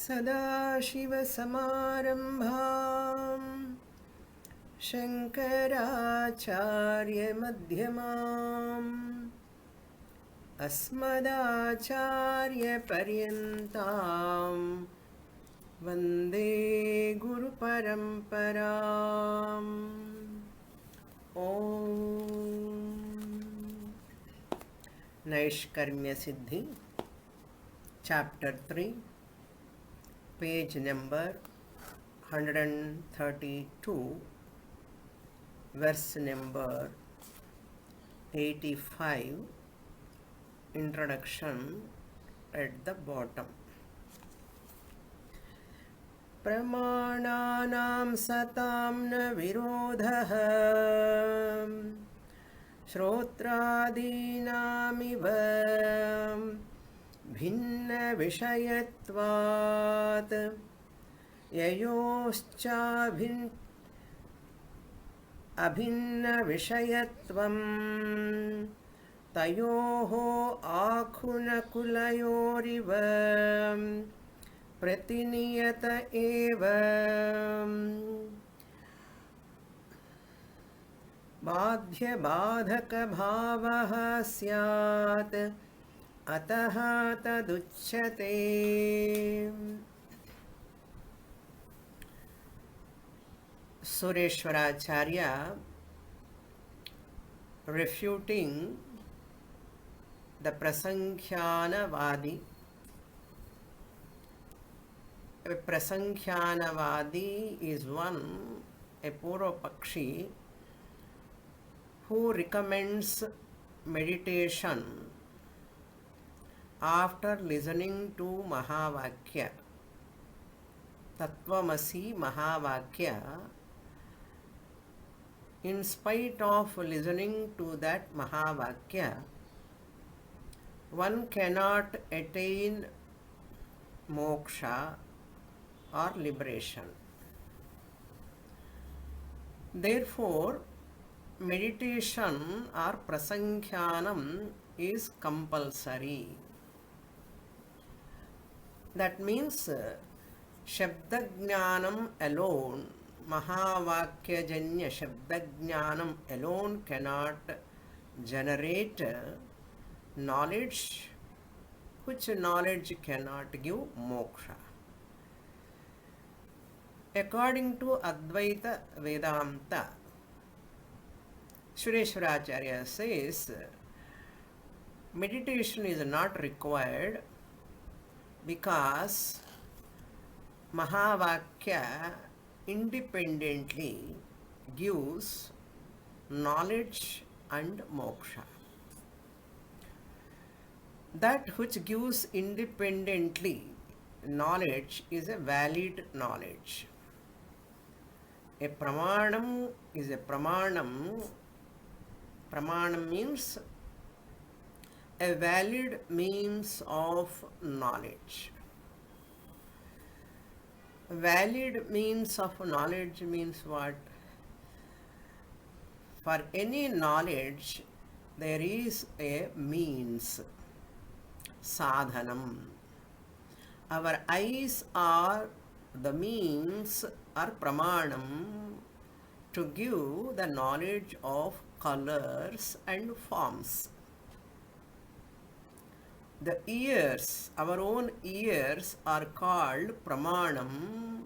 सदाशिवसमारम्भां शङ्कराचार्यमध्यमाम् अस्मदाचार्यपर्यन्तां वन्दे गुरुपरम्पराम्। ॐ नैष्कर्म्य सिद्धि Chapter 3, page number 132, verse number 85, introduction at the bottom. Pramananam satam na virodhah Shrotradinamiva भिन्न विषयत्वात् अभिन्न विषयत्वं तयोः आखुनकुलयोरिव प्रतिनियत एव बाध्यबाधकभावः स्यात् अतः तदुच्यते। Sureshwaracharya refuting the Prasankhyanavadi. A Prasankhyanavadi is a Purvapakshi who recommends meditation after listening to Mahavakya, Tattvamasi Mahavakya. In spite of listening to that Mahavakya, one cannot attain moksha or liberation. Therefore, meditation or prasankhyanam is compulsory. That means Shabdajnanam alone, Mahavakyajanya Shabdajnanam alone cannot generate knowledge, which knowledge cannot give moksha. According to Advaita Vedanta, Sureshwaracharya says meditation is not required because Mahavakya independently gives knowledge and moksha. That which gives independently knowledge is a valid knowledge. A pramanam is a pramanam. Pramanam means a valid means of knowledge. Valid means of knowledge means what? For any knowledge, there is a means, sadhanam. Our eyes are the means or pramanam to give the knowledge of colors and forms. The ears, our own ears, are called pramanam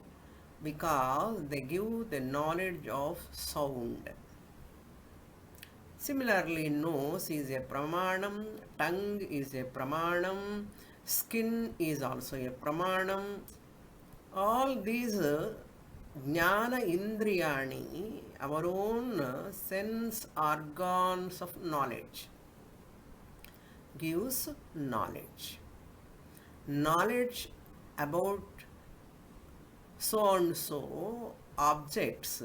because they give the knowledge of sound. Similarly, nose is a pramanam, tongue is a pramanam, skin is also a pramanam. All these jnana indriyani, our own sense organs of knowledge, gives knowledge. Knowledge about so and so objects,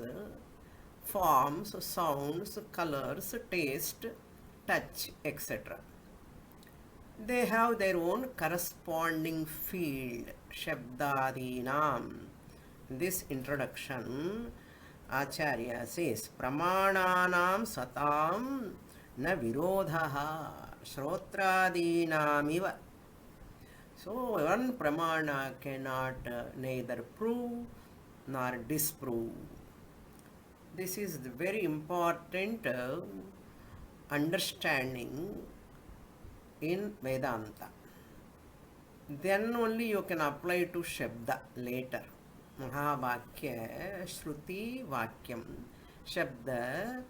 forms, sounds, colors, taste, touch, etc. They have their own corresponding field, Shabdadinam. In this introduction, Acharya says, Pramananam satam na virodhaha Shrotradinamiva. So one pramana cannot neither prove nor disprove. This is the very important understanding in Vedanta. Then only you can apply to Shabda later. Mahavakya, Shruti Vakyam. Shabda,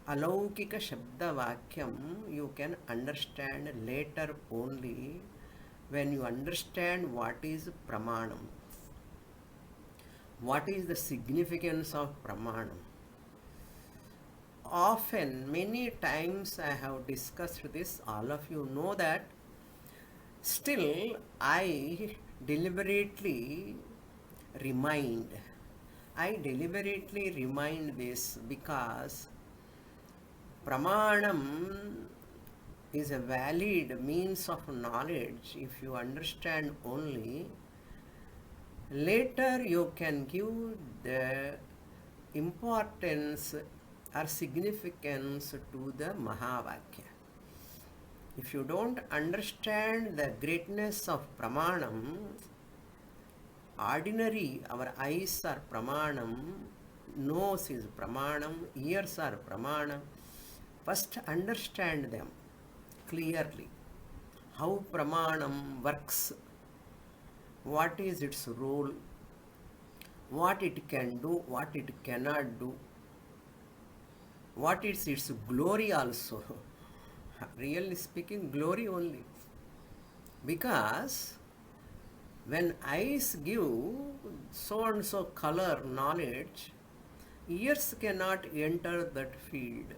Alaukika Shabda Vakyam, you can understand later only when you understand what is Pramanam. What is the significance of Pramanam? Often, many times I have discussed this, all of you know that. Still, I deliberately remind. I deliberately remind this because Pramanam is a valid means of knowledge if you understand only. Later you can give the importance or significance to the Mahavakya. If you don't understand the greatness of Pramanam, ordinary, our eyes are Pramanam, nose is Pramanam, ears are Pramanam. First understand them clearly. How Pramanam works, what is its role, what it can do, what it cannot do, what is its glory also. Really speaking, glory only. Because when eyes give so and so color knowledge, ears cannot enter that field.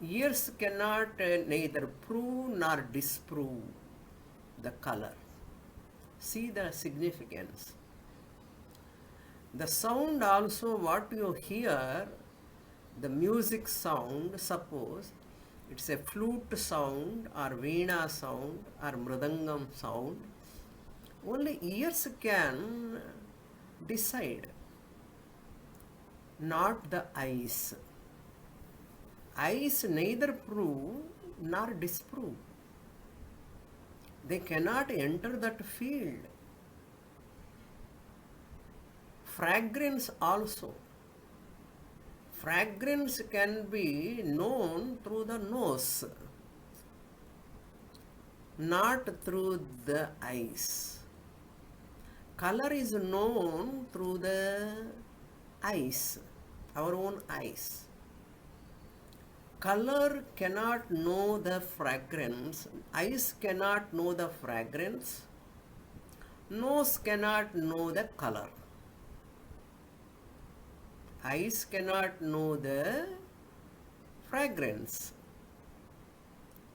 Ears cannot neither prove nor disprove the color. See the significance. The sound also, what you hear, the music sound, suppose it's a flute sound or veena sound or mridangam sound, only ears can decide, not the eyes. Eyes neither prove nor disprove. They cannot enter that field. Fragrance also. Fragrance can be known through the nose, not through the eyes. Color is known through the eyes, our own eyes. Color cannot know the fragrance, eyes cannot know the fragrance, nose cannot know the color. Eyes cannot know the fragrance,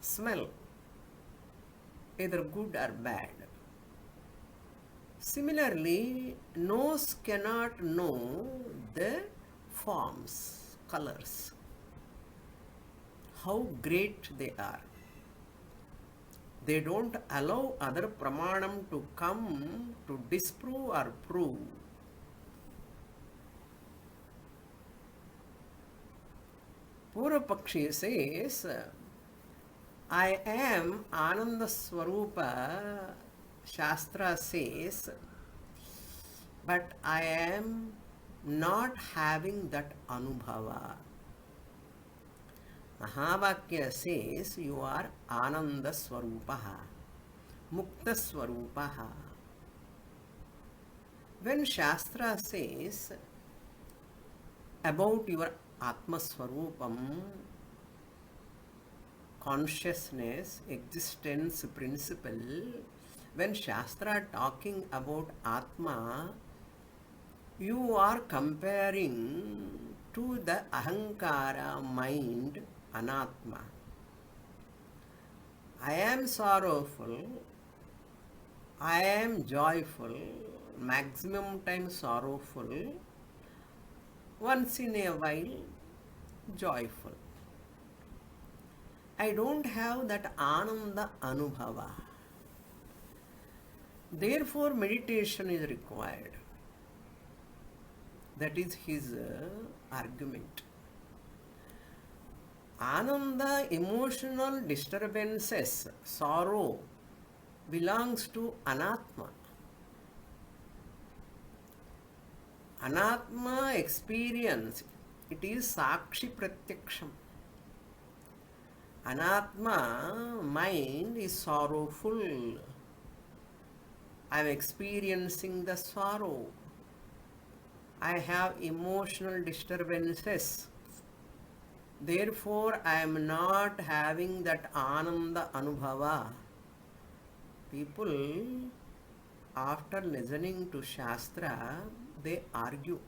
smell, either good or bad. Similarly, nose cannot know the forms, colors, how great they are. They don't allow other pramanam to come to disprove or prove. Purvapakshi says, I am Ananda Swarupa, Shastra says, but I am not having that anubhava. Mahavakya says, you are Ananda Swarupaha, Mukta Swarupaha. When Shastra says about your Atma Swarupam, consciousness, existence principle, when Shastra talking about Atma, you are comparing to the Ahankara mind, Anatma. I am sorrowful, I am joyful, maximum time sorrowful, once in a while joyful. I don't have that Ananda Anubhava. Therefore, meditation is required. That is his argument. Ananda, emotional disturbances, sorrow, belongs to Anatma. Anatma experience, it is Sakshi Pratyaksham. Anatma mind is sorrowful. I am experiencing the sorrow. I have emotional disturbances. Therefore, I am not having that Ananda Anubhava. People, after listening to Shastra, they argue.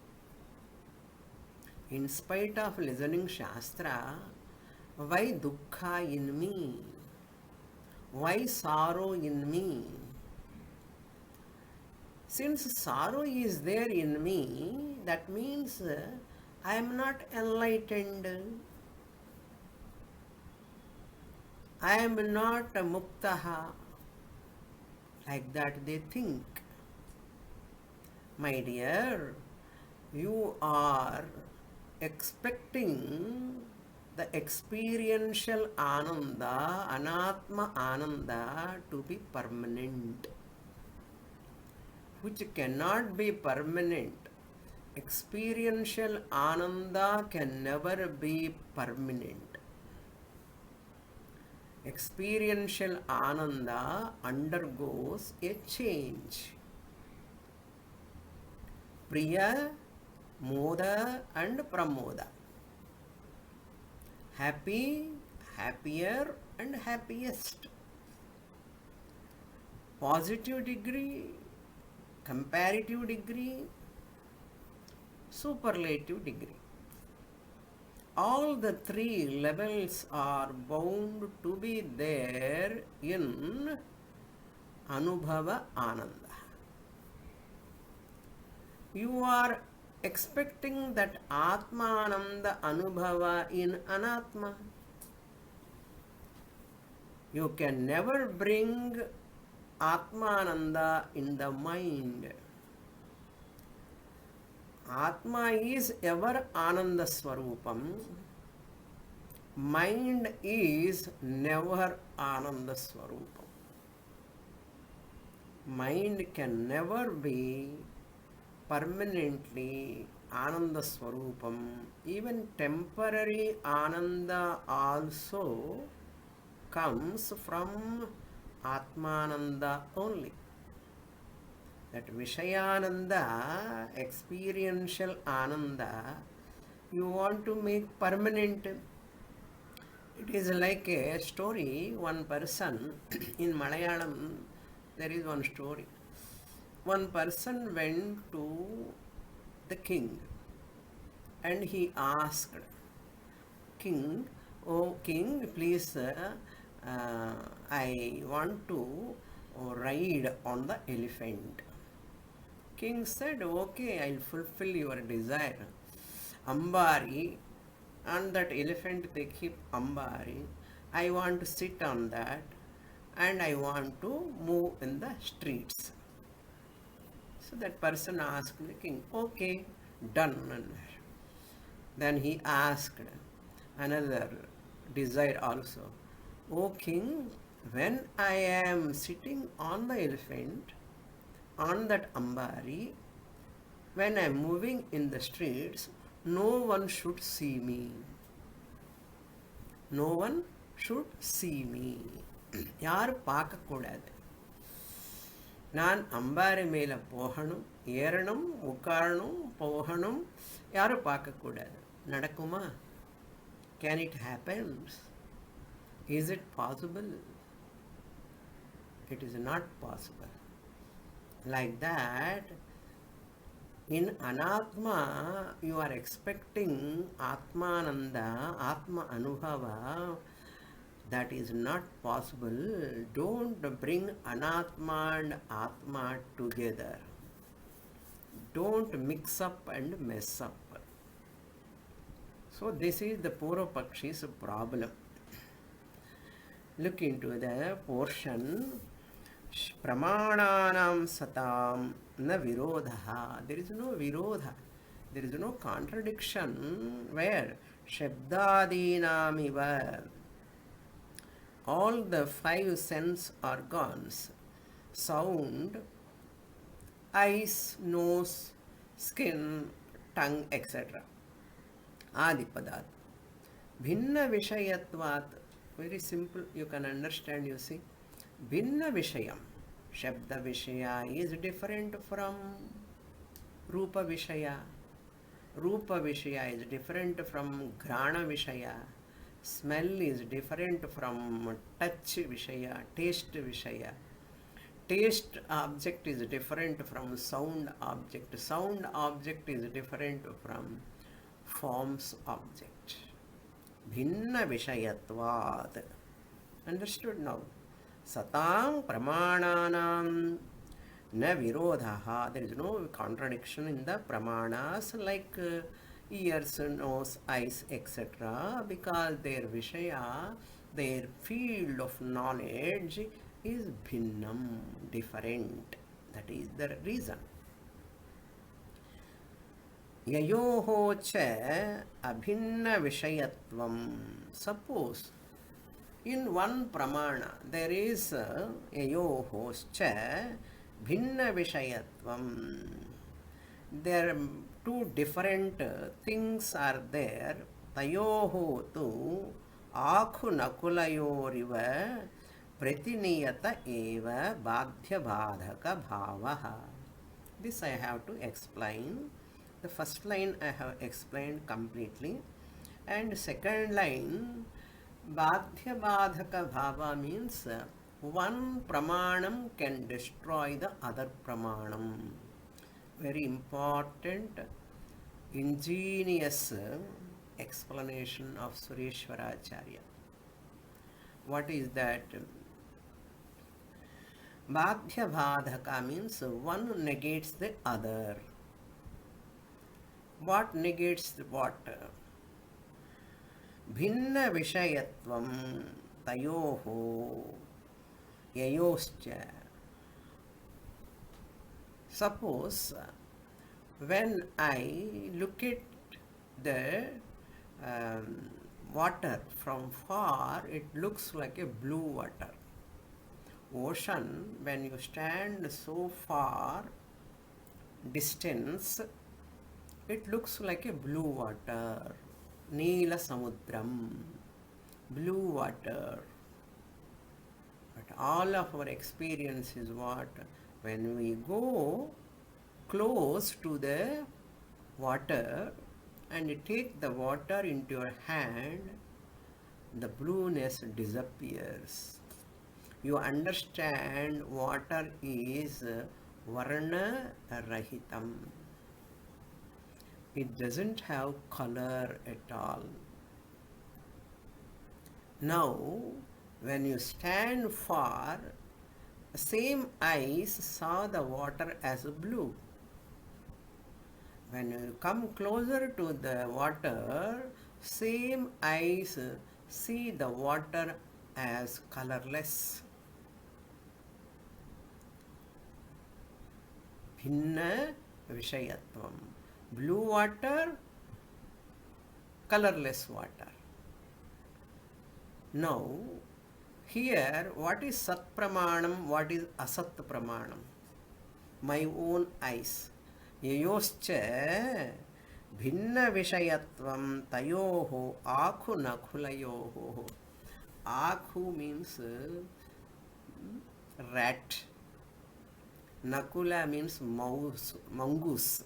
In spite of listening Shastra, why dukkha in me? Why sorrow in me? Since sorrow is there in me, that means I am not enlightened. I am not muktaha. Like that they think. My dear, you are expecting the experiential ananda, anatma ananda to be permanent, which cannot be permanent. Experiential ananda can never be permanent. Experiential ananda undergoes a change. Priya, Moda and Pramoda. Happy, happier and happiest. Positive degree, comparative degree, superlative degree. All the three levels are bound to be there in Anubhava Ananda. You are expecting that Atmananda Anubhava in Anatma. You can never bring Atmananda in the mind. Atma is ever Ananda Swarupam. Mind is never Ananda Swarupam. Mind can never be permanently Ananda Swarupam. Even temporary Ananda also comes from Atmananda only. That Vishayananda, experiential Ananda, you want to make permanent. It is like a story. One person in Malayalam, there is one story. One person went to the king and he asked, King, oh king, please, I want to ride on the elephant. King said, okay, I'll fulfill your desire. Ambari, on that elephant they keep Ambari. I want to sit on that and I want to move in the streets. So that person asked the king, okay, done. Then he asked another desire also. O king, when I am sitting on the elephant, on that Ambari, when I am moving in the streets, no one should see me. No one should see me. யார் பார்க்கக்கூடாது. நான் அம்பாரி மேலே போகணும், ஏறணும், உட்காரணும், போகணும், யாரும் பார்க்கக்கூடாது. நடக்குமா? Can it happen? Is it possible? It is not possible. Like that, in Anatma, you are expecting Atmananda, Atma Anubhava. That is not possible. Don't bring Anatma and Atma together. Don't mix up and mess up. So this is the Purvapakshi's problem. Look into the portion. Pramananam satam na virodha. There is no virodha. There is no contradiction where Shabdadinam iva. All the five sense organs sound, eyes, nose, skin, tongue, etc. Adipadat. Bhinna Vishayatvat. Very simple, you can understand, you see. Bhinna Vishayam. Shabda Vishaya is different from Rupa Vishaya. Rupa Vishaya is different from Grana Vishaya. Smell is different from touch Vishaya, taste Vishaya. Taste object is different from sound object. Sound object is different from forms object. Bhinna Vishayatvad. Understood now? Satam Pramananam na virodha. There is no contradiction in the pramanas like ears, nose, eyes, etc. because their Vishaya, their field of knowledge is bhinnam, different. That is the reason. Yayoho cha abhinna vishayatvam. Suppose in one pramana there is yayoho cha bhinna vishayatvam. There are two different things are there. Tayoho tu akhu nakulayoriva pratiniyata eva badhya badhaka bhavaha. This I have to explain. The first line I have explained completely, and second line, badhya badhaka bhava means one pramanam can destroy the other pramanam. Very important, ingenious explanation of Sureshwaracharya. What is that? Badhya badhaka means one negates the other. What negates what? Bhinna vishayatvam tayoho yayoscha. Suppose when I look at the water from far, it looks like a blue water. Ocean, when you stand so far distance, it looks like a blue water. Neela Samudram, blue water. But all of our experience is what? When we go close to the water and you take the water into your hand, the blueness disappears. You understand water is varna rahitam. It doesn't have color at all. Now, when you stand far, same eyes saw the water as blue. When you come closer to the water, same eyes see the water as colorless. Bhinna vishayatvam. Blue water, colorless water. Now, here, what is Sat Pramanam, what is Asat Pramanam? My own eyes. Yayoscha bhinna vishayatvam tayoho akhu nakulayoho. Akhu means rat. Nakula means mouse, mongoose.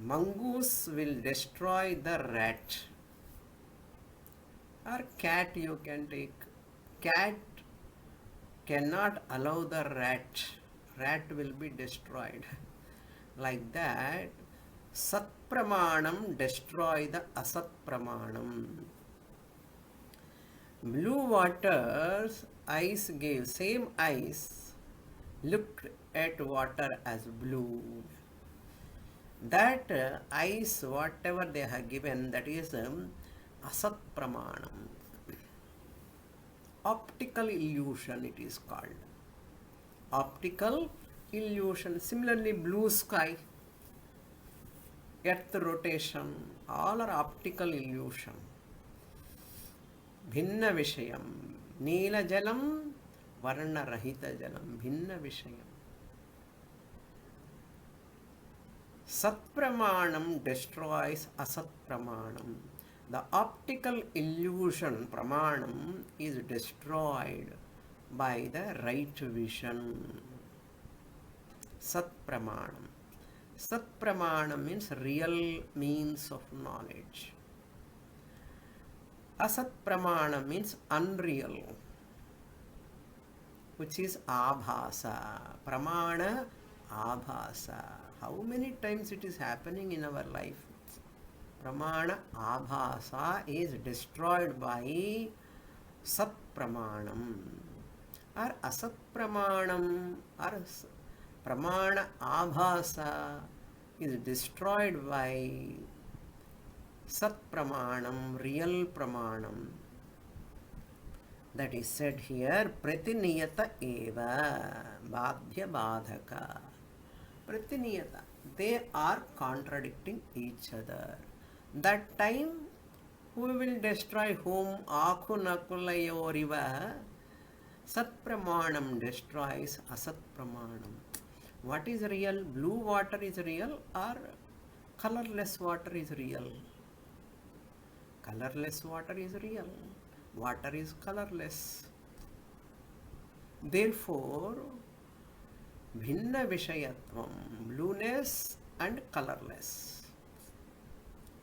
Mongoose will destroy the rat. Or cat you can take. Cat cannot allow the rat. Rat will be destroyed. Like that, Sat Pramanam destroy the Asat Pramanam. Blue water's eyes gave, same eyes looked at water as blue. That eyes, whatever they have given, that is Asat Pramanam. Optical illusion it is called. Optical illusion. Similarly, blue sky, earth rotation, all are optical illusion. Bhinna Vishayam. Neela Jalam, varna-rahita jalam, bhinna vishayam. Sat-pramanam destroys asat-pramanam. The optical illusion, pramanam, is destroyed by the right vision. Sat-pramanam. Sat-pramanam means real means of knowledge. Asat-pramanam means unreal, which is abhasa. Pramana, abhasa. How many times it is happening in our life? Pramana, abhasa is destroyed by sat pramanam. Or asat pramanam or pramana abhasa is destroyed by sat pramanam, real pramanam. That is said here, pratiniyata eva, badhya badhaka. Pratiniyata, they are contradicting each other. That time, who will destroy whom? Akhu nakulayoriva. Sat pramanam destroys asat pramanam. What is real? Blue water is real or colorless water is real? Colorless water is real. Water is colorless. Therefore, bhinna vishayatvam, blueness and colorless.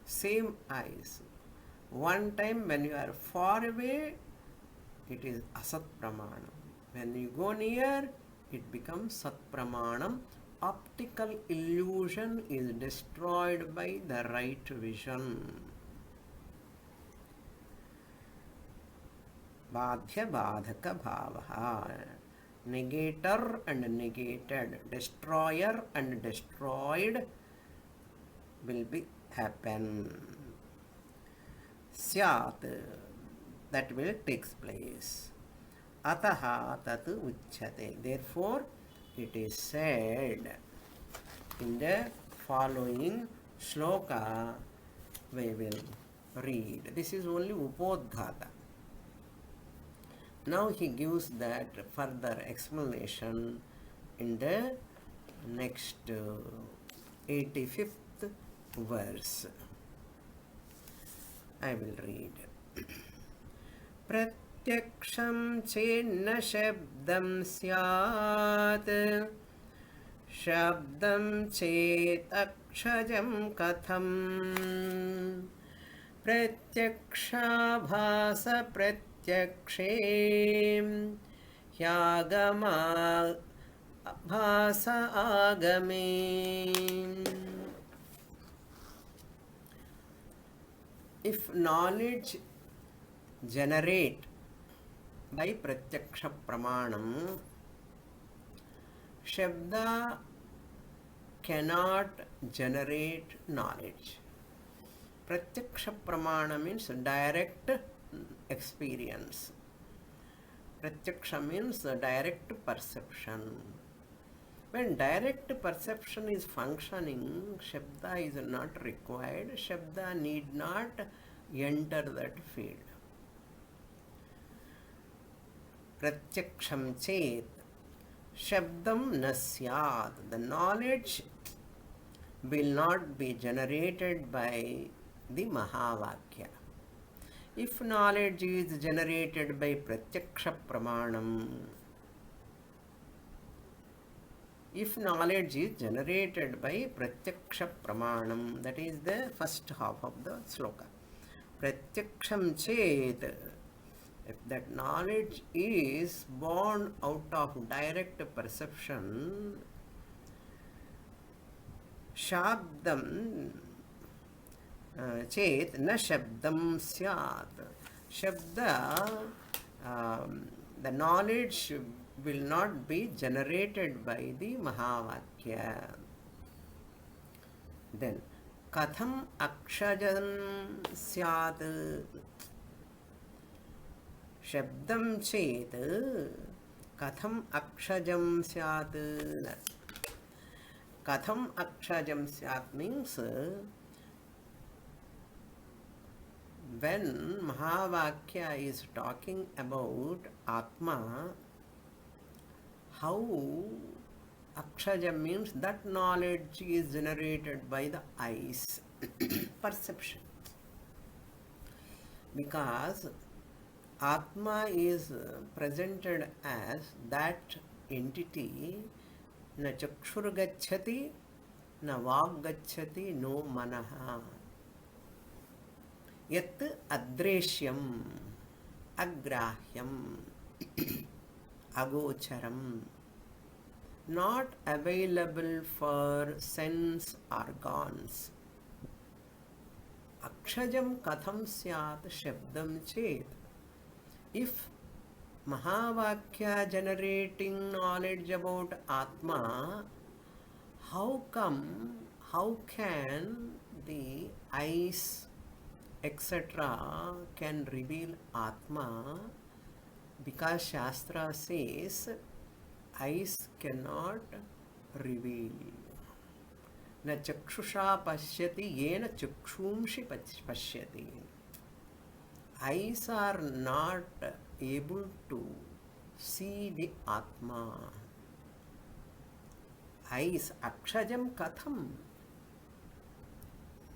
Same eyes. One time when you are far away, it is asat pramanam. When you go near, it becomes sat pramanam. Optical illusion is destroyed by the right vision. Badhya badhaka bhavaha. Negator and negated, destroyer and destroyed will be happen. Syat, that will takes place. Ataha tatu uchyate. Therefore, it is said in the following shloka we will read. This is only upodhata. Now he gives that further explanation in the next 85th verse. I will read. Pratyaksham chenna shabdam syat shabdam chet akshajam katham pratyaksha bhasa pratyakshem hyagama bhasa agame. If knowledge generate by pratyaksha pramanam, shabda cannot generate knowledge. Pratyaksha pramana means direct experience. Pratyaksha means direct perception. When direct perception is functioning, Shabda is not required. Shabda need not enter that field. Pratyaksham chet Shabdam nasyat. The knowledge will not be generated by the Mahavakya. If knowledge is generated by Pratyaksha Pramanam, if knowledge is generated by Pratyaksha Pramanam, that is the first half of the sloka. Pratyaksham chet, if that knowledge is born out of direct perception, Shabdam chet na shabdam syat. Shabda, the knowledge will not be generated by the Mahavakya. Then, katham akshajam syat. Shabdam chet katham akshajam syat. Katham akshajam syat means when Mahavakya is talking about Atma, how Akshaja means that knowledge is generated by the eyes, perception. Because Atma is presented as that entity, na chakshur gacchati, na vag gacchati, no manaha. Yat adreshyam, agrahyam, agocharam, not available for sense organs. Akshajam katham syat shabdam chet. If Mahavakya generating knowledge about Atma, how can the eyes, etc., can reveal Atma? Because Shastra says eyes cannot reveal. Na chakshusha pashyati yena chakshumshi pashyati. Eyes are not able to see the Atma. Eyes, Akshajam Katham,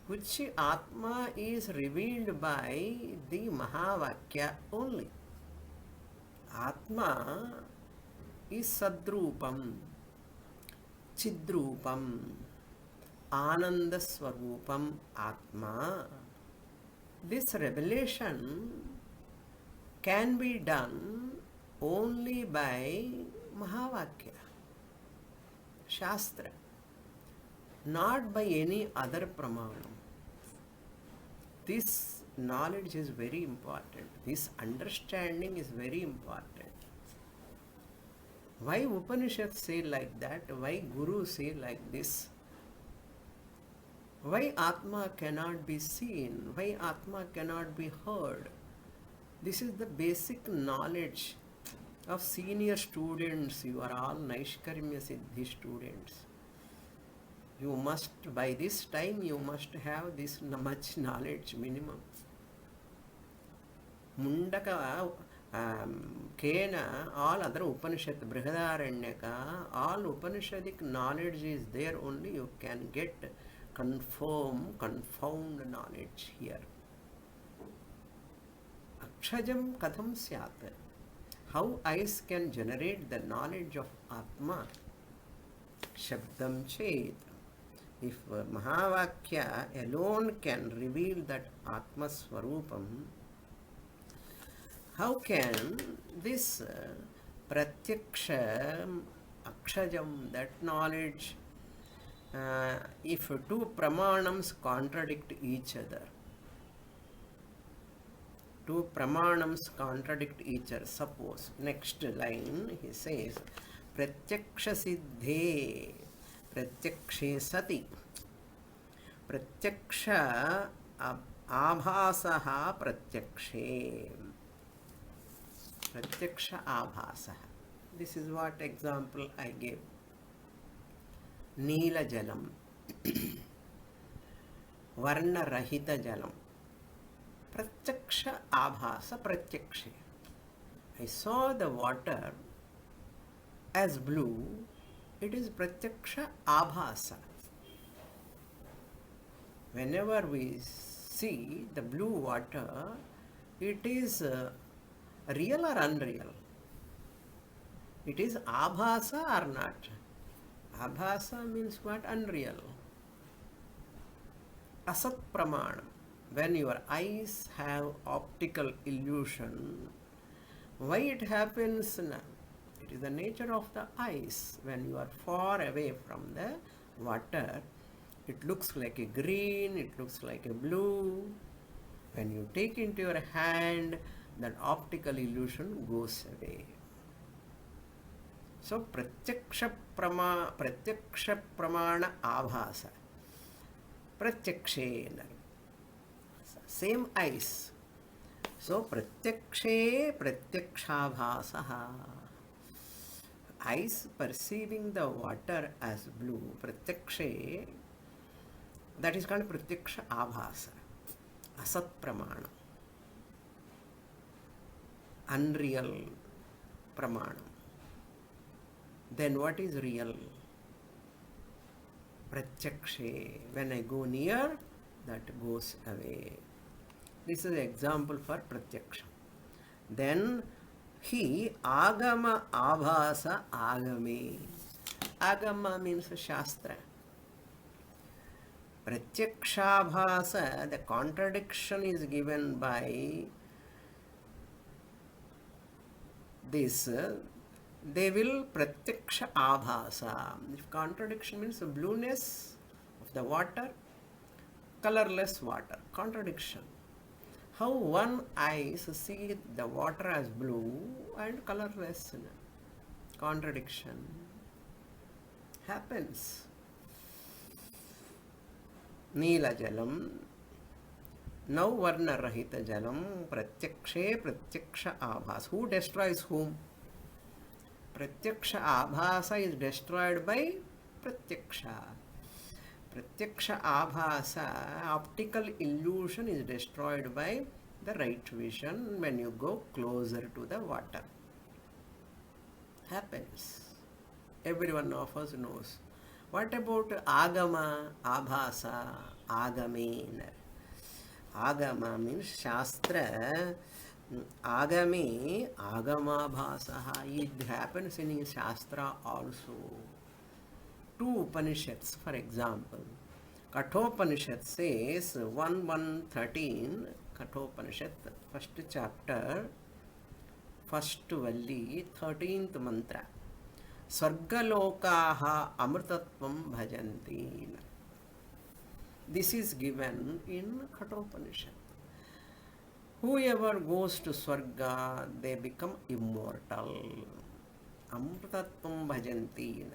which Atma is revealed by the Mahavakya only. Atma is Sadrupam, Chidrupam, Ananda Swarupam Atma. This revelation can be done only by Mahavakya, Shastra, not by any other pramanam. This knowledge is very important. This understanding is very important. Why Upanishads say like that? Why Guru say like this? Why Atma cannot be seen? Why Atma cannot be heard? This is the basic knowledge of senior students. You are all Naishkarmya Siddhi students. You must, by this time, you must have this much knowledge minimum. Mundaka, Kena, all other Upanishad, Brihadaranyaka, all Upanishadic knowledge is there only. You can get confound knowledge here. Akshajam katham syat. How eyes can generate the knowledge of Atma? Shabdam chet. If Mahavakya alone can reveal that Atma Swarupam, how can this Pratyaksha Akshajam, that knowledge, if two pramanams contradict each other? Two pramanams contradict each other. Suppose, next line, he says, Pratyaksha Siddhe, Pratyakshe Sati, Pratyaksha Abhasaha Pratyakshe. Pratyaksha Abhasaha. This is what example I gave. Neela Jalam, Varna Rahita Jalam. Pratyaksha Abhasa Pratyakshe. I saw the water as blue. It is Pratyaksha Abhasa. Whenever we see the blue water, it is real or unreal? It is Abhasa or not? Abhasa means what? Unreal. Asat Pramanam. When your eyes have optical illusion, why it happens? It is the nature of the eyes. When you are far away from the water, it looks like a green, it looks like a blue. When you take into your hand, that optical illusion goes away. So, Pratyaksha Pramana Abhasa. Pratyakshe. Same eyes. So, Pratyakshe Pratyakshabhasaha. Eyes perceiving the water as blue. Pratyakshe, that is called Pratyaksha Abhasa. Asat Pramana. Unreal Pramanam. then what is real? Pratyakshe. When I go near, that goes away. This is an example for pratyaksha. Then he agama abhasa agame. Agama means shastra. Pratyakshabhasa, the contradiction is given by this. They will pratyaksha abhasa. If contradiction means the blueness of the water, colorless water. Contradiction. How one eyes see the water as blue and colorless. Contradiction happens. Neela jalam, Varna rahita jalam, pratyakshe pratyaksha abhas. Who destroys whom? Pratyaksha abhasa is destroyed by pratyaksha. Pratyaksha abhasa, optical illusion, is destroyed by the right vision when you go closer to the water. Happens. Every one of us knows. What about agama, abhasa, agame? Agama means shastra. Agame, agama bhasaha. It happens in shastra also. Two Upanishads, for example. Kathopanishad says 1.1.13, Kathopanishad, first chapter, first valli, 13th mantra. Swargalokaha amrutatvam bhajanti. This is given in Kathopanishad. Whoever goes to Swarga, they become immortal. Amrutatvam bhajanti.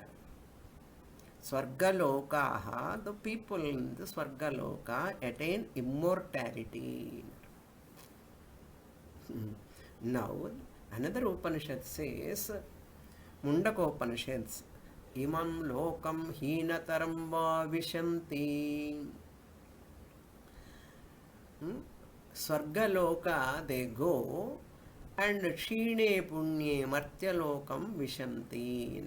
Swargalokaha, the people in the Swargaloka attain immortality. Now, another Upanishad says, Mundakopanishads, imam lokam heenataram va vishanti. Swargaloka, they go, and Shine Punye Martyalokam Vishanti.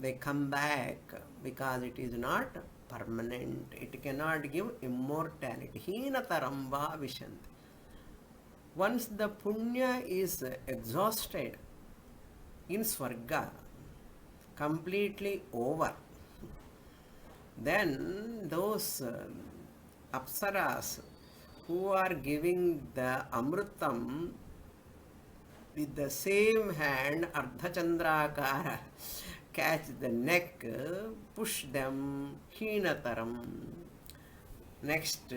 They come back because it is not permanent. It cannot give immortality. Heenataram va vishanti. Once the punya is exhausted in Swarga, completely over, then those apsaras who are giving the amrutam with the same hand, ardhachandrakara, catch the neck, push them, heenataram. Next,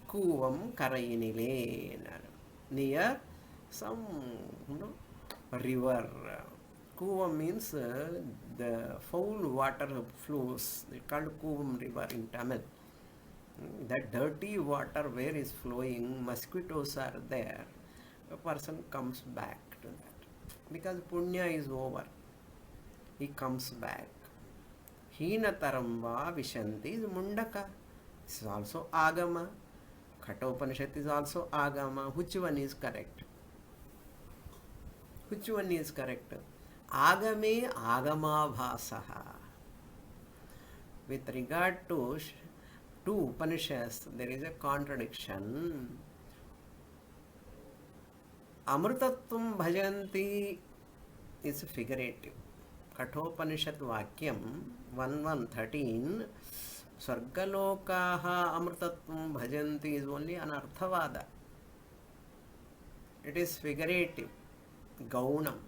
kuvam karayinile, near some river. Kuvam means the foul water flows. They called Kuvam river in Tamil. That dirty water where is flowing, mosquitoes are there. A person comes back to that because punya is over. He comes back. Heenataram va vishanti is Mundaka. This is also Agama. Kathopanishad is also Agama. Which one is correct? Which one is correct? Agame Agama bhasaha. With regard to two Upanishads, there is a contradiction. Amrutatvam bhajanti is figurative. Kathopanishad Vakyam 1.1.13, Swargalokaha amrutatvam bhajanti is only an arthavada. It is figurative, gaunam.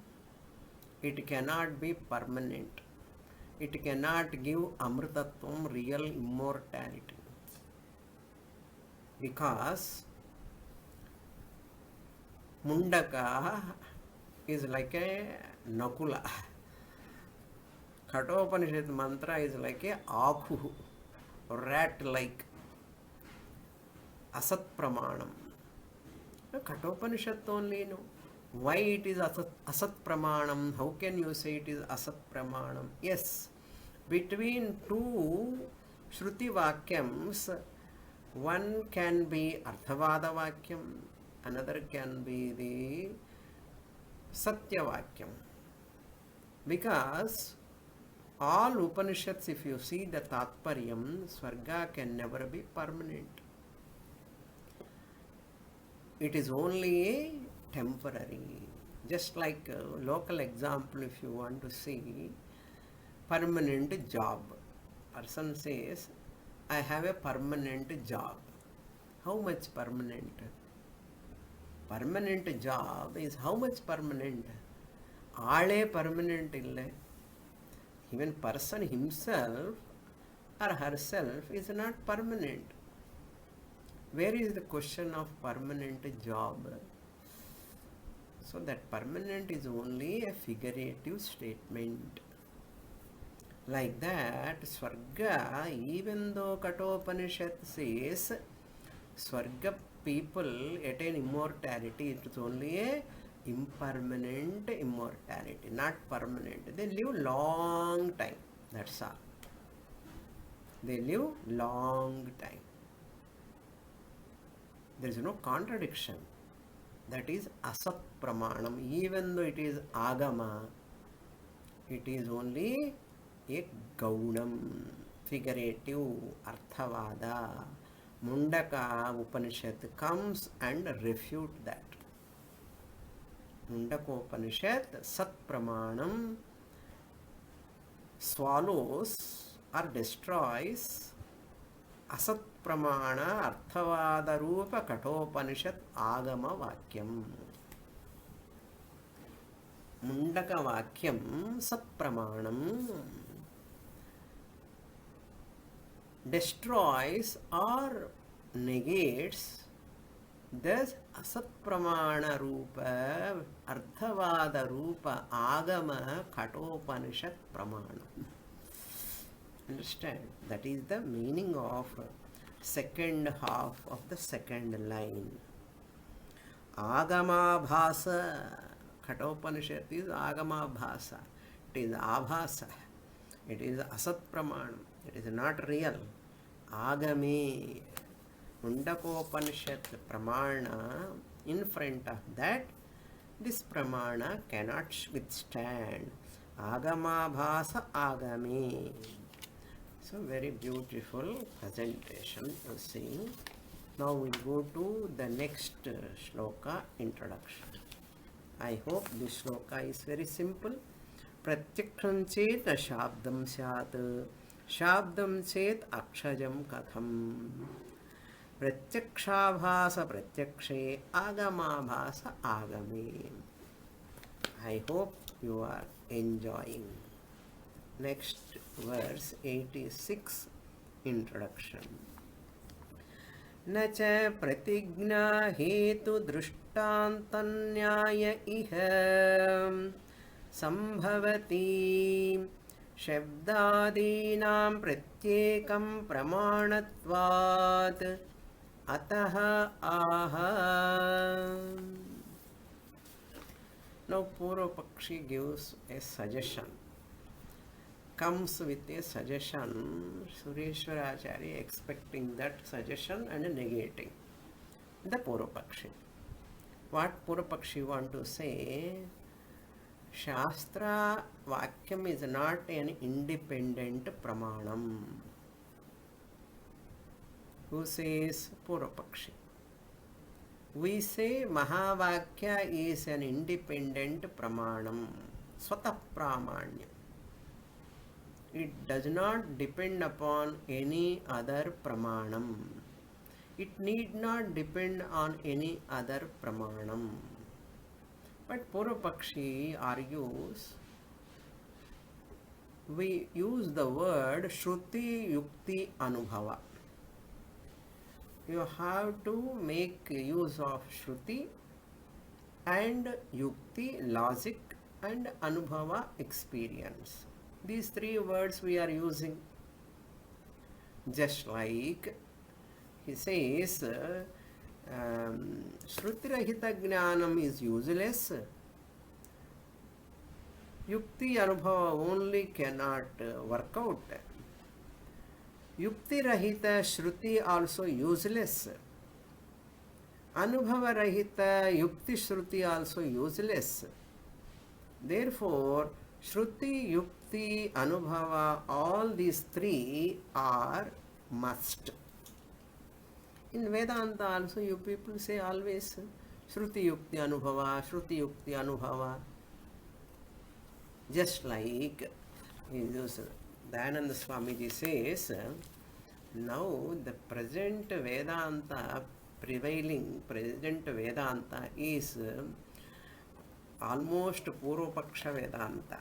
It cannot be permanent. It cannot give amrutatvam, real immortality. Because Mundaka is like a Nakula. Kathopanishad mantra is like a Akhu, rat-like, Asat Pramanam. Kathopanishad only, no. Why it is Asat Pramanam? How can you say it is Asat Pramanam? Yes, between two Shruti Vakyams, one can be Arthavada Vakyam, another can be the Satyavakyam. Because all Upanishads, if you see the Tatparyam, Swarga can never be permanent. It is only a temporary. Just like a local example, if you want to see, permanent job. Person says, I have a permanent job. How much permanent? Permanent job is how much permanent? Aale permanent ille. Even person himself or herself is not permanent. Where is the question of permanent job? So that permanent is only a figurative statement. Like that, Swarga, even though Kathopanishad says Swarga people attain immortality, it is only a impermanent immortality, not permanent. They live long time. That's all. They live long time. There is no contradiction. That is asat pramanam. Even though it is agama, it is only a gaunam, figurative, arthavada. Mundaka Upanishad comes and refute that. Mundaka Upanishad sat pramanam swallows or destroys asat pramana arthavada rupa kathopanishad agama vakyam. Mundaka vakyam sat pramanam destroys or negates this asat pramana rupa arthavada rupa agama kathopanishad pramana. Understand? That is the meaning of second half of the second line. Agama bhasa. Kathopanishad is agama bhasa. It is abhasa. It is asat pramanam. It is not real. Agame. Mundakopanishad pramana. In front of that, this pramana cannot withstand. Agama bhasa agame. So very beautiful presentation you see. Now we go to the next shloka, introduction. I hope this shloka is very simple. Pratyaksham chet shabdam syat, shabdam chet akshajam katham. Pratyakshabhasa pratyakshe, agamabhasa agame. I hope you are enjoying. Next verse 86, introduction. न च प्रतिज्ञा हेतु दृष्टान्तन्याय इह सम्भवति शब्दादीनां प्रत्येकं प्रमाणत्वात् अतः आह. Now Purvapakshi gives a suggestion. Comes with a suggestion, Sureshwaracharya expecting that suggestion and negating the Purvapakshi. What Purvapakshi want to say? Shastra Vakyam is not an independent pramanam. Who says? Purvapakshi. We say Mahavakya is an independent pramanam, Swata Pramanya. It does not depend upon any other pramanam. It need not depend on any other pramanam. But Purvapakshi argues, we use the word Shruti Yukti Anubhava. You have to make use of Shruti and Yukti, logic, and Anubhava, experience. These three words we are using. Just like he says, Shrutirahita Jnanam is useless. Yukti Anubhava only cannot work out. Yukti Rahita Shruti also useless. Anubhava Rahita Yukti Shruti also useless. Therefore, Shruti, Yukti, Anubhava, all these three are must. In Vedanta also you people say always Shruti, Yukti, Anubhava, Shruti, Yukti, Anubhava. Just like Dayananda Swamiji says, now the present Vedanta prevailing, present Vedanta is almost Purvapaksha Vedanta.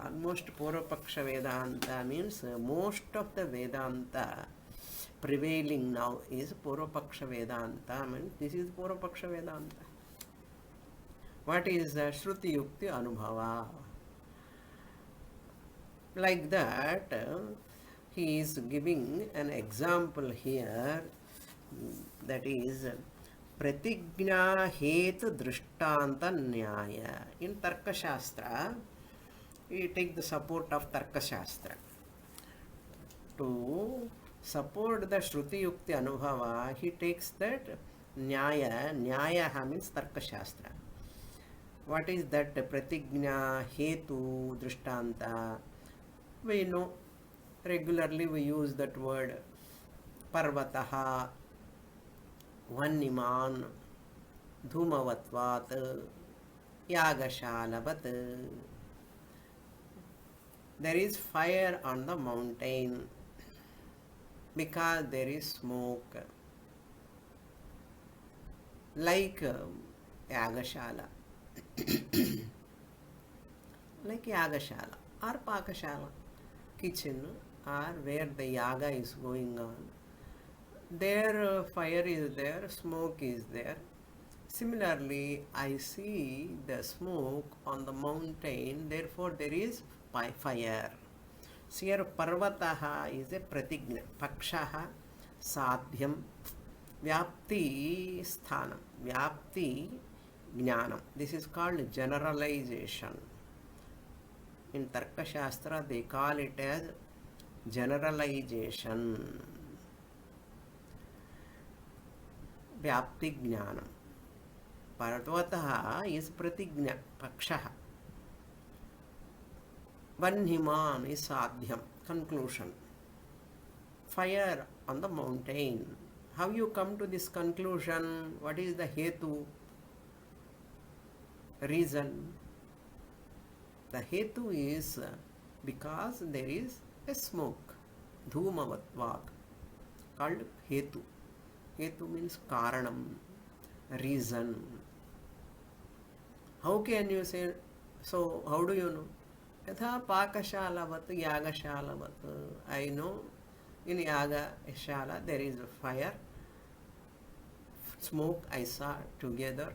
Almost Purvapaksha Vedanta means most of the Vedanta prevailing now is Purvapaksha Vedanta. Means this is Purvapaksha Vedanta. What is Shruti Yukti Anubhava? Like that, he is giving an example here, that is Pratigna Hetu Drishtanta Nyaya. In Tarka Shastra, we take the support of Tarka Shastra. To support the Shruti Yukti Anubhava, he takes that Nyaya. Nyaya means Tarka Shastra. What is that Pratigna Hetu Drishtanta? We know regularly we use that word Parvataha, Vanniman, Dhumavatvat, Yagashalavat. There is fire on the mountain because there is smoke. Like Yagashala. Like Yagashala or Pakashala, kitchen, or where the yaga is going on. There fire is there, smoke is there. Similarly, I see the smoke on the mountain, therefore there is fire. So here Parvataha is a pratigna, Pakshaha, Sadhyam, Vyapti Sthanam, Vyapti Jnanam. This is called generalization. In Tarka Shastra they call it as generalization. Vyapti Jnanam. Parvataha is pratigna, Pakshaha. Vanhiman is Sadhyam, conclusion. Fire on the mountain. How you come to this conclusion? What is the hetu? Reason. The hetu is because there is a smoke. Dhumavatvat. Called hetu. Hetu means karanam, reason. How can you say? So how do you know? Yatha pakashalavat, yagashalavat. I know in yagashala there is a fire. Smoke I saw together.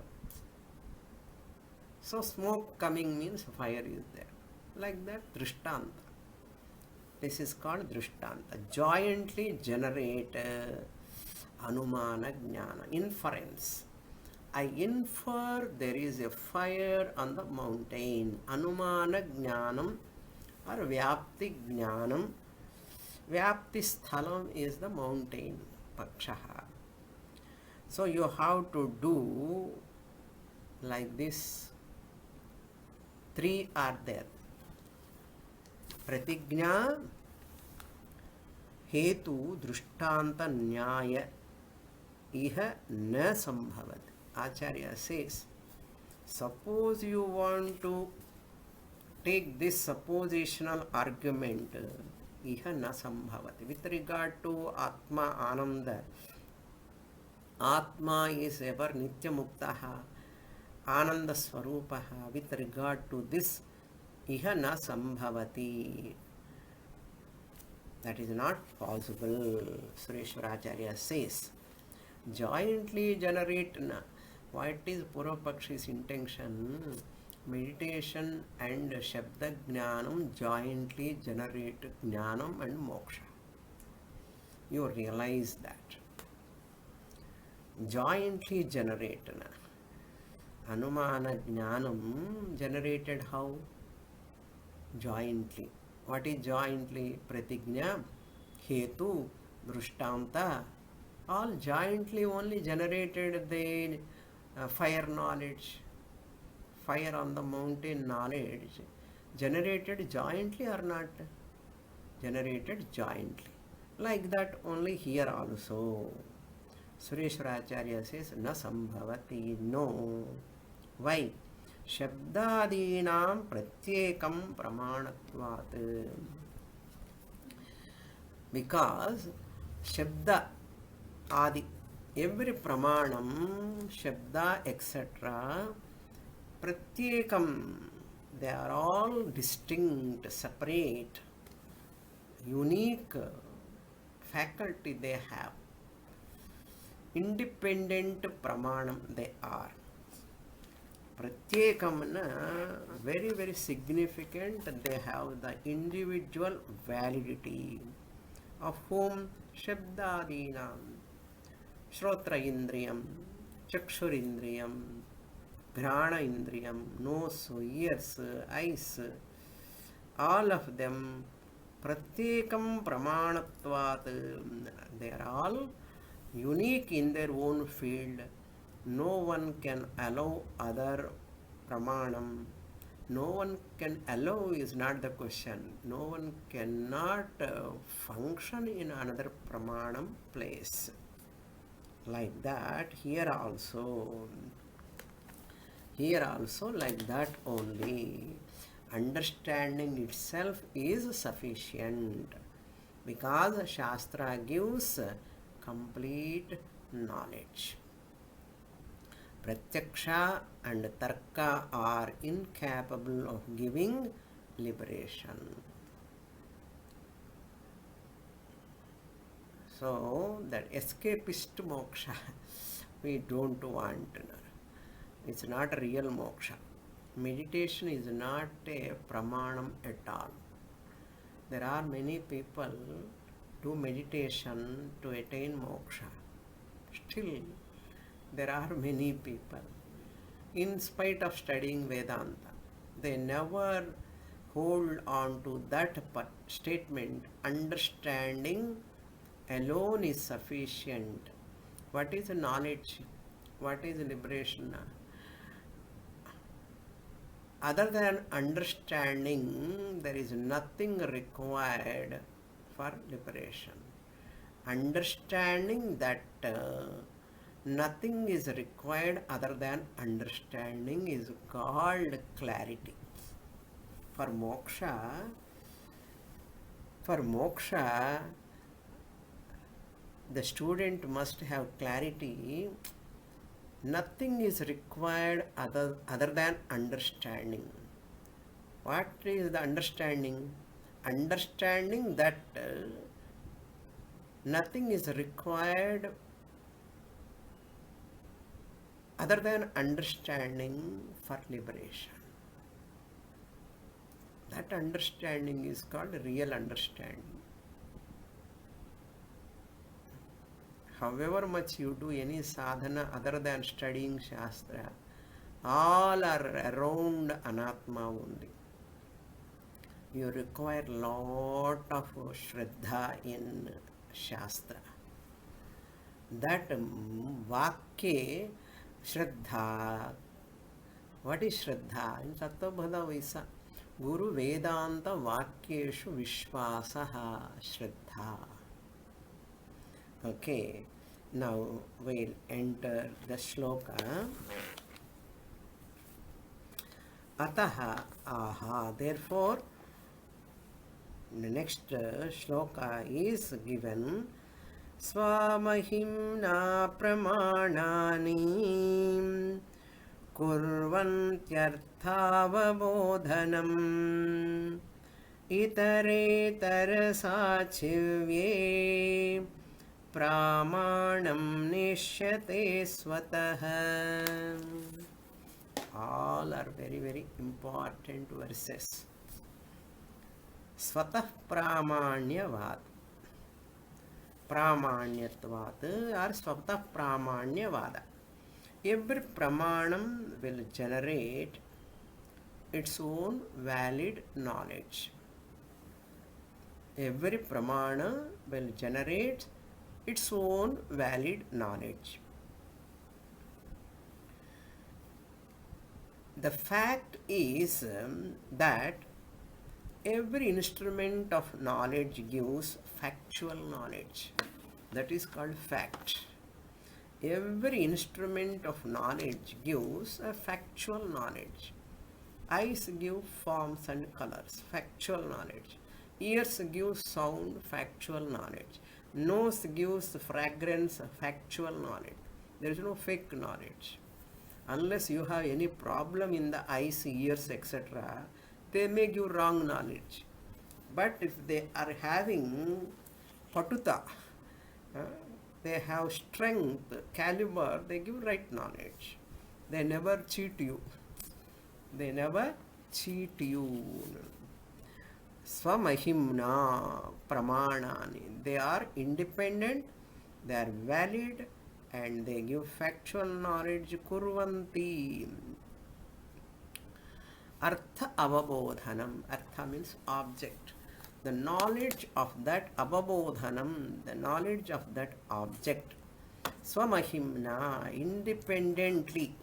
So smoke coming means fire is there. Like that, Drishtanta. This is called Drishtanta. Jointly generate Anumana Jnana, inference. I infer there is a fire on the mountain. Anumana Jnanam or Vyapti Jnanam. Vyapti Sthalam is the mountain, Pakshaha. So you have to do like this. Three are there. Pratigna, Hetu, Drishtanta, Nyaya, Iha na sambhavat. Acharya says, suppose you want to take this suppositional argument, Iha na sambhavat. With regard to Atma Ananda, Atma is ever Nitya Muktaha, Ananda Swarupaha. With regard to this, Iha na sambhavati. That is not possible, Sureshwaracharya says. Jointly generate na. What is Purvapakshi's intention? Meditation and Shabda Jnanam jointly generate Jnanam and Moksha. You realize that. Jointly generate na. Anumana Jnanam generated how? Jointly. What is jointly? Pratigna, Hetu, Drishtanta. All jointly only generated the fire knowledge. fire on the mountain knowledge generated jointly or not? Generated jointly. Like that only here also. Sureshwaracharya says, na sambhavati, no. Why? Shabdadinam pratyekam pramanatvat. Because Shabda Adi, every pramanam, Shabda, etc., pratyekam, they are all distinct, separate, unique faculty they have. Independent pramanam they are. Pratyekam, very, very significant, they have the individual validity. Of whom? Shabdadinam, Shrotra Indriyam, Chakshur Indriyam, Grana Indriyam, nose, ears, eyes, all of them, Pratyekam Pramanatvat, they are all unique in their own field. No one can allow other Pramanam. No one can allow is not the question. No one cannot function in another pramanam place. Like that, here also like that only. Understanding itself is sufficient because Shastra gives complete knowledge. Pratyaksha and Tarka are incapable of giving liberation. So, that escapist moksha, we don't want. It's not a real moksha. Meditation is not a pramanam at all. There are many people do meditation to attain moksha. Still, there are many people, in spite of studying Vedanta, they never hold on to that statement, understanding alone is sufficient. What is knowledge? What is liberation? Other than understanding, there is nothing required for liberation. Understanding that nothing is required other than understanding is called clarity. For moksha, the student must have clarity. Nothing is required other than understanding. What is the understanding? Understanding that nothing is required other than understanding for liberation. That understanding is called real understanding. However much you do any sadhana other than studying Shastra, all are around Anatma only. You require lot of Shraddha in Shastra. That Vakya Shraddha. What is Shraddha? In Sattva Vaisa, Guru Vedanta Vakyeshu Vishwasaha Shraddha. Okay, now we'll enter the shloka. Ataha aha. Therefore, the next shloka is given. Swamahimna pramanani kurvantyarthavabodhanam itaretar sachivye pramanam nishyate swataha. All are very, very important verses. Swatah pramanyavad. Pramanyatvat or swatah pramanyavada. Every pramanam will generate its own valid knowledge. Every pramana will generate its own valid knowledge. The fact is that every instrument of knowledge gives factual knowledge. That is called fact. Every instrument of knowledge gives a factual knowledge. Eyes give forms and colors, factual knowledge. Ears give sound, factual knowledge. Nose gives fragrance, factual knowledge. There is no fake knowledge. Unless you have any problem in the eyes, ears, etc., they may give wrong knowledge. But if they are having patuta, they have strength, caliber, they give right knowledge. They never cheat you. They never cheat you. Swamahimna pramanani. They are independent, they are valid, and they give factual knowledge. Kurvanti. Artha avabodhanam. Artha means object. The knowledge of that avabodhanam, the knowledge of that object. Swamahimna, independently.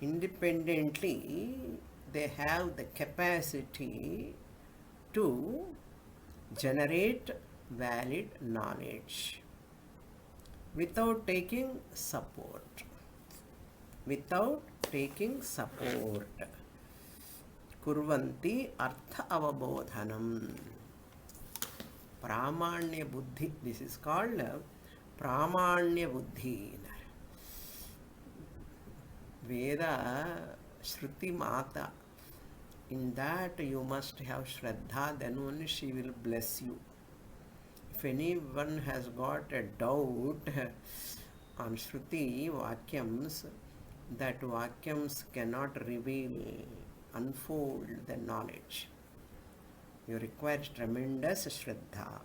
Independently, they have the capacity to generate valid knowledge without taking support. Without taking support. Kurvanti artha avabodhanam. Pramanya buddhi. This is called Pramanya buddhi. Veda Shruti Mata. In that you must have Shraddha, then only she will bless you. If anyone has got a doubt on Shruti Vakyams, that Vakyams cannot reveal, unfold the knowledge. You require tremendous Shraddha.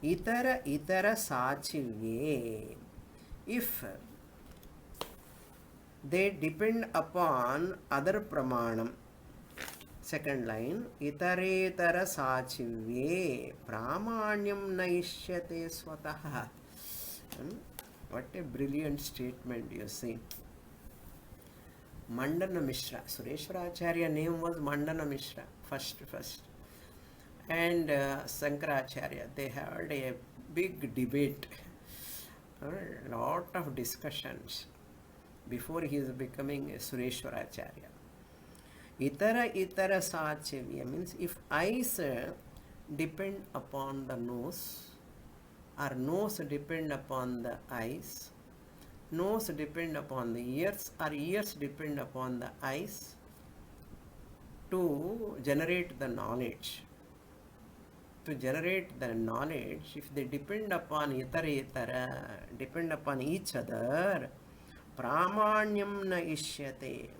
Itara Sachivye. If they depend upon other pramanam. Second line, itaretara sachivye pramanyam naishyate swataha. What a brilliant statement you see. Mandana Mishra. Sureshwaracharya name was Mandana Mishra, first. And Sankaracharya, they had a big debate, a lot of discussions before he is becoming a Sureshwaracharya. Itara sachivya means if eyes depend upon the nose, or nose depend upon the eyes, nose depend upon the ears, or ears depend upon the eyes to generate the knowledge. To generate the knowledge, if they depend upon itara, depend upon each other, pramanyam na ishyate.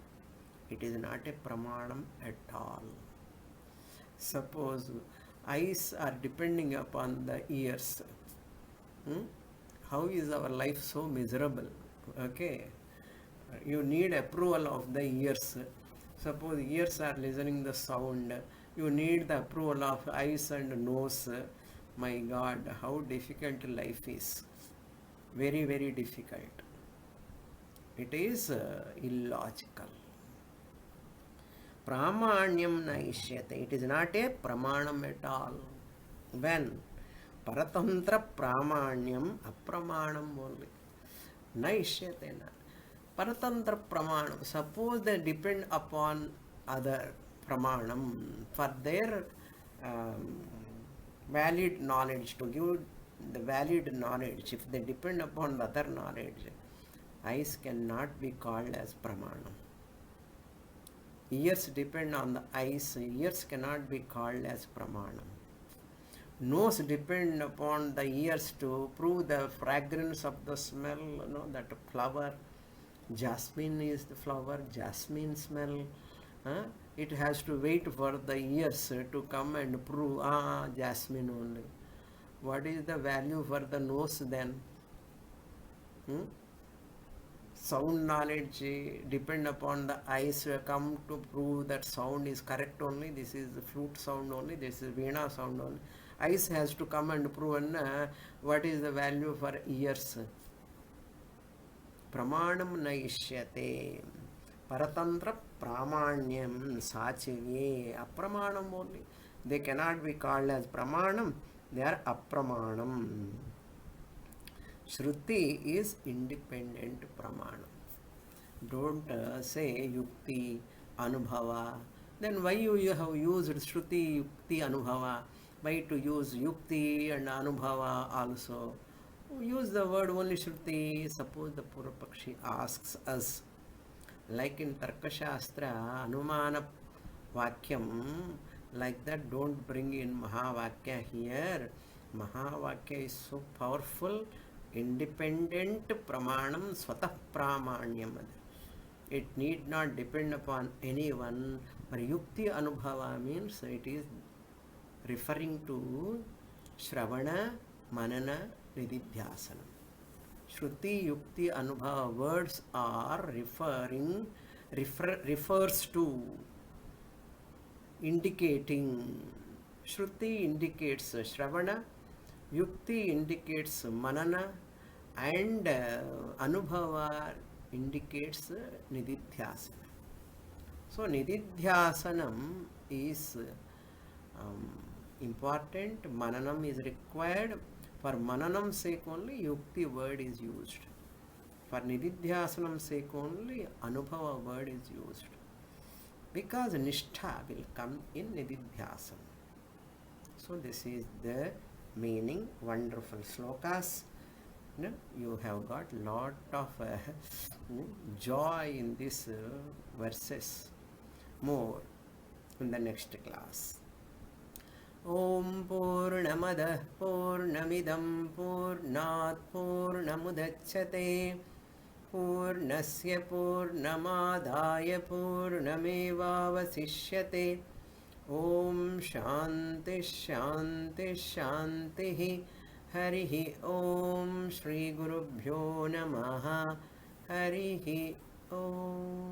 It is not a pramanam at all. Suppose eyes are depending upon the ears. How is our life so miserable? Okay. You need approval of the ears. Suppose ears are listening the sound. You need the approval of eyes and nose. My God, how difficult life is. Very, very difficult. It is illogical. Pramanyam naishyate. It is not a pramanam at all. When? Paratantra pramanyam apramanam only. Naishyate na. Paratantra pramanam. Suppose they depend upon other pramanam for their valid knowledge, to give the valid knowledge. If they depend upon the other knowledge, eyes cannot be called as pramanam. Ears depend on the eyes, ears cannot be called as pramanam. Nose depend upon the ears to prove the fragrance of the smell, that flower. Jasmine is the flower, jasmine smell. It has to wait for the ears to come and prove, jasmine only. What is the value for the nose then? Sound knowledge depend upon the eyes come to prove that sound is correct only. This is the flute sound only. This is veena sound only. Eyes has to come and prove what is the value for ears. Pramanam naishyate. Paratantra Pramanyam Sachivye. Apramanam only. They cannot be called as Pramanam, they are Apramanam. Shruti is independent Pramanam. Don't say Yukti, Anubhava. Then why you have used Shruti, Yukti, Anubhava? Why to use Yukti and Anubhava also? Use the word only Shruti. Suppose the Purvapakshi asks us, like in Tarkashastra, Anumana Vakyam, like that, don't bring in Mahavakya here. Mahavakya is so powerful, independent Pramanam, Swatah Pramanyam. It need not depend upon anyone. But Yukti Anubhava means it is referring to Shravana, Manana, Nididhyasana. Shruti, Yukti, Anubhava words are refers to, indicating. Shruti indicates Shravana, Yukti indicates Manana, and Anubhava indicates Nididhyasana. So Nididhyasanam is important, Mananam is required. For Mananam sake only Yukti word is used. For Nididhyasanam sake only Anubhava word is used. Because Nishtha will come in Nididhyasana. So this is the meaning. Wonderful slokas. You have got lot of joy in these verses. More in the next class. Om Purnamadah Purnamidam Purnat Purnamudachyate Purnasya Purnamadaya Purnamevavasishyate. Om Shanti Shanti Shanti. Harihi Om Shri Gurubhyo Namaha. Harihi Om.